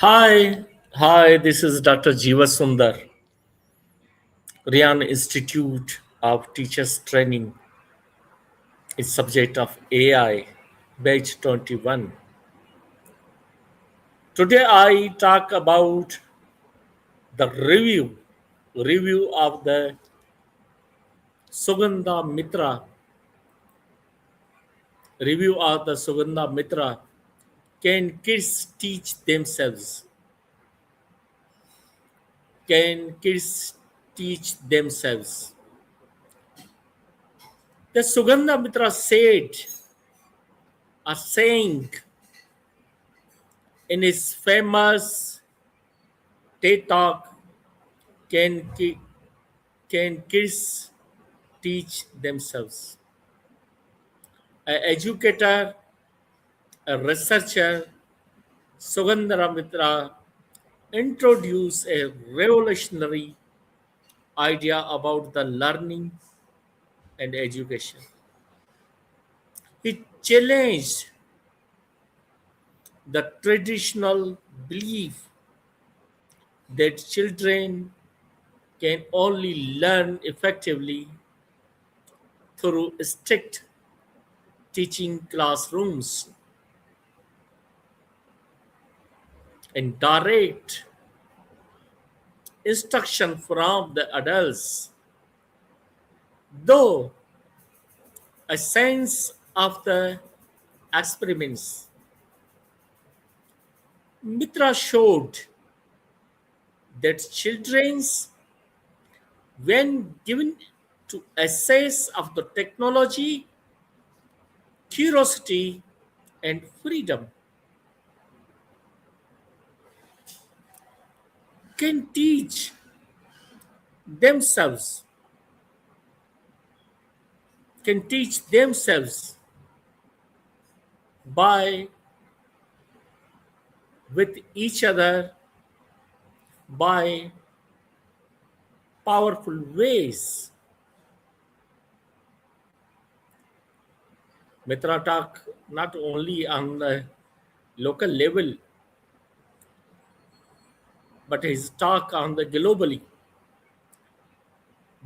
Hi, this is Dr. Jewat Sundar, Rian Institute of Teachers Training. It's subject of AI, batch 21. Today I talk about the review of the Sugandha Mitra, review of the Sugandha Mitra. Can kids teach themselves? Can kids teach themselves? The Sugandha Mitra said, a saying in his famous TEDTalk, can, can kids teach themselves? An educator, a researcher, Sugandha Mitra introduced a revolutionary idea about the learning and education. He challenged the traditional belief that children can only learn effectively through strict teaching classrooms and direct instruction from the adults. Though a sense of the experiments, Mitra showed that children, when given to access of the technology, curiosity, and freedom, can themselves teach themselves by with each other by powerful ways. Mitra talk not only on the local level, but his talk on the globally.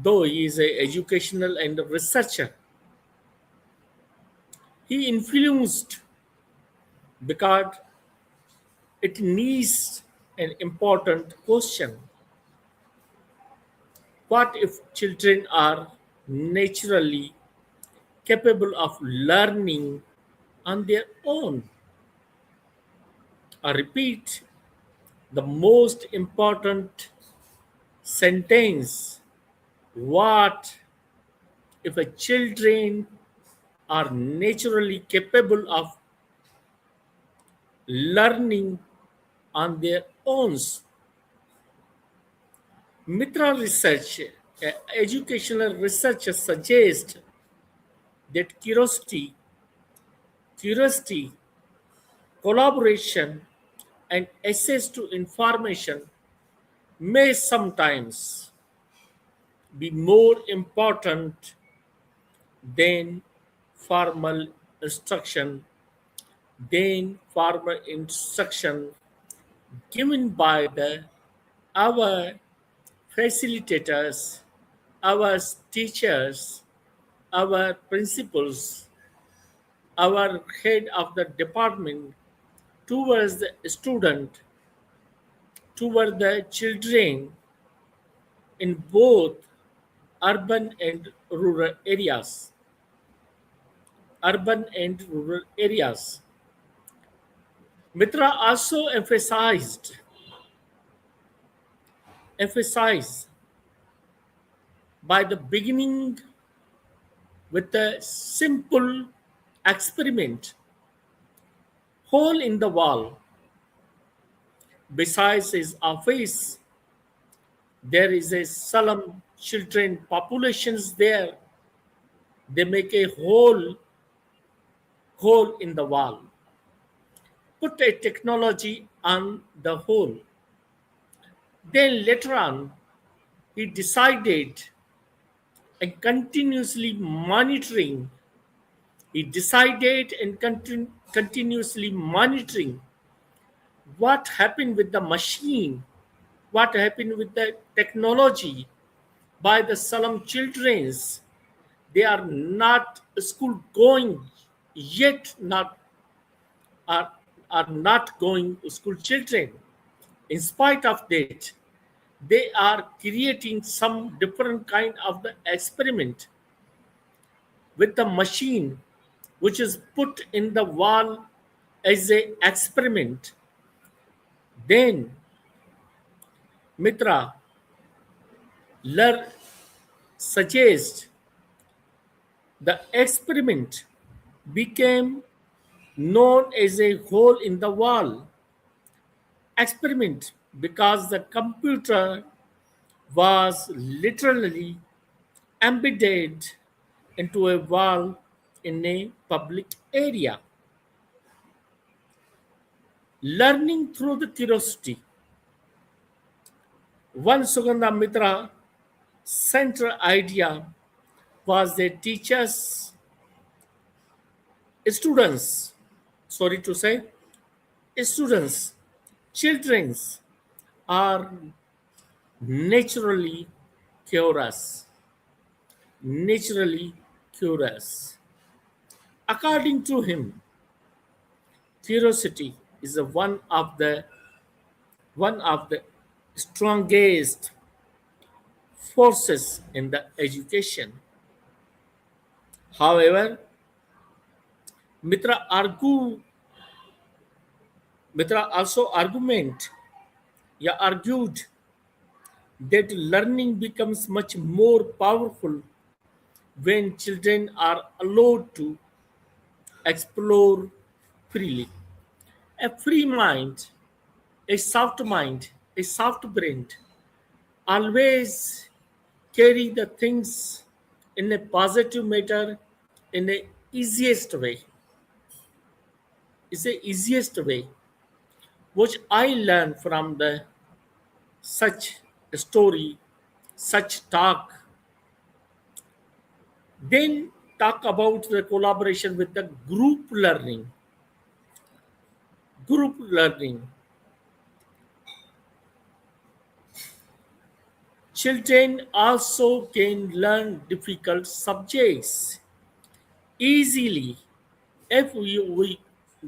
Though he is an educational and a researcher, he influenced because it needs an important question. What if children are naturally capable of learning on their own? I repeat, the most important sentence: what if a children are naturally capable of learning on their own? Mitra research, educational research suggests that curiosity, collaboration, and access to information may sometimes be more important than formal instruction, formal instruction given by our facilitators, our teachers, our principals, our head of the department towards the student, toward the children in both urban and rural areas. Urban and rural areas. Mitra also emphasized by the beginning with a simple experiment, hole in the wall. Besides his office, there is a solemn children populations there. They make a hole in the wall. Put a technology on the hole. Then later on, he decided and continuously monitoring. He decided and continuously monitoring What happened with the machine? What happened with the technology by the Salam childrens? They are not school going yet, not are, are not going to school children. In spite of that, they are creating some different kind of the experiment with the machine which is put in the wall as a experiment. Then Mitra learn suggest the experiment became known as a hole in the wall experiment because the computer was literally embedded into a wall in a public area. Learning through the curiosity. One Sugandha Mitra central idea was that teachers, students, sorry to say, students, childrens are naturally curious. Naturally curious. According to him, curiosity is one of the strongest forces in the education. However, Mitra argue Mitra also argued that learning becomes much more powerful when children are allowed to explore freely. A free mind, a soft brain always carry the things in a positive manner in the easiest way. Is the easiest way which I learned from the such story, such talk. Then talk about the collaboration with the group learning. Group learning. Children also can learn difficult subjects easily if we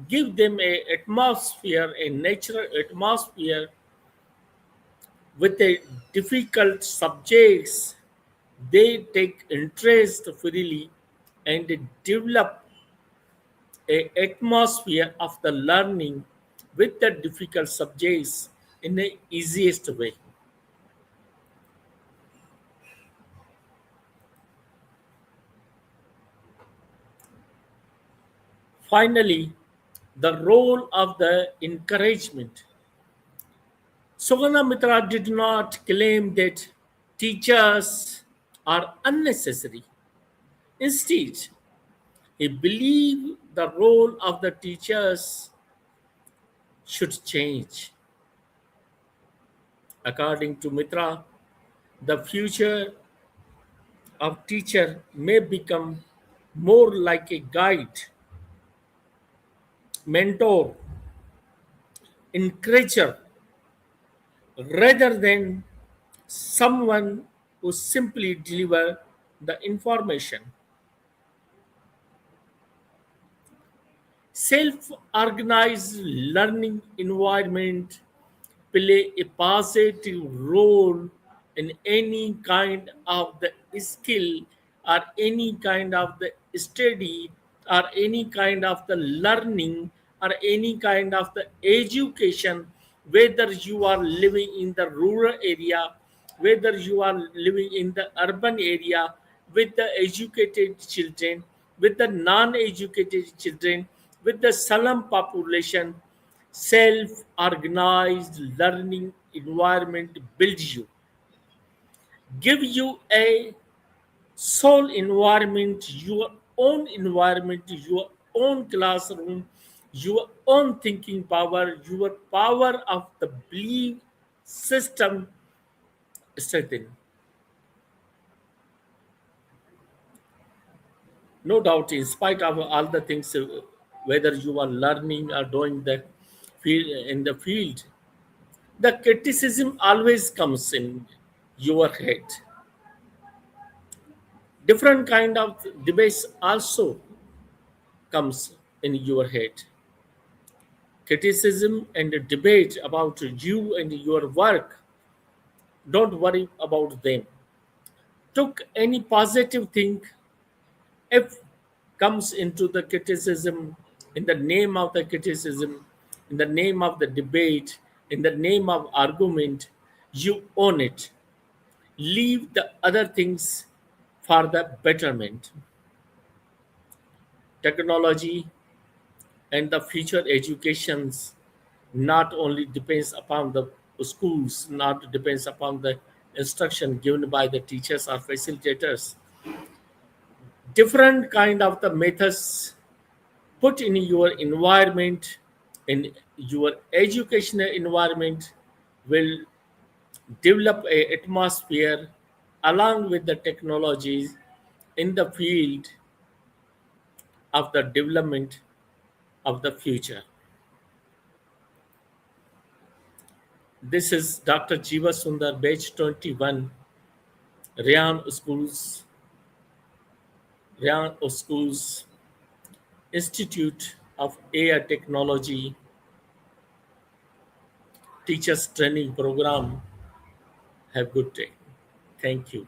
give them a natural atmosphere with a difficult subjects. They take interest freely and develop a atmosphere of the learning with the difficult subjects in the easiest way. Finally, the role of the encouragement. Sugana Mitra did not claim that teachers are unnecessary. Instead, he believed the role of the teachers should change. According to Mitra, the future of teacher may become more like a guide, mentor, encourager, rather than someone who simply deliver the information. Self-organized learning environment play a positive role in any kind of the skill or any kind of the study or any kind of the learning or any kind of the education, whether you are living in the rural area, whether you are living in the urban area, with the educated children, with the non-educated children, with the slum population. Self-organized learning environment builds you, give you a soul environment, your own classroom, your own thinking power, your power of the belief system strengthen. No doubt, in spite of all the things, whether you are learning or doing that, in the field, the criticism always comes in your head. Different kind of debates also comes in your head. Criticism and debate about you and your work. Don't worry about them. Took any positive thing if comes into the criticism, in the name of the criticism, in the name of the debate, in the name of argument, you own it. Leave the other things for the betterment. Technology and the future educations not only depends upon the schools, not depends upon the instruction given by the teachers or facilitators. Different kind of the methods put in your environment, in your educational environment, will develop a atmosphere along with the technologies in the field of the development of the future. This is Dr. Jiva Sundar, batch 21, Ryan Schools Institute of AI Technology Teachers Training Program. Have a good day. Thank you.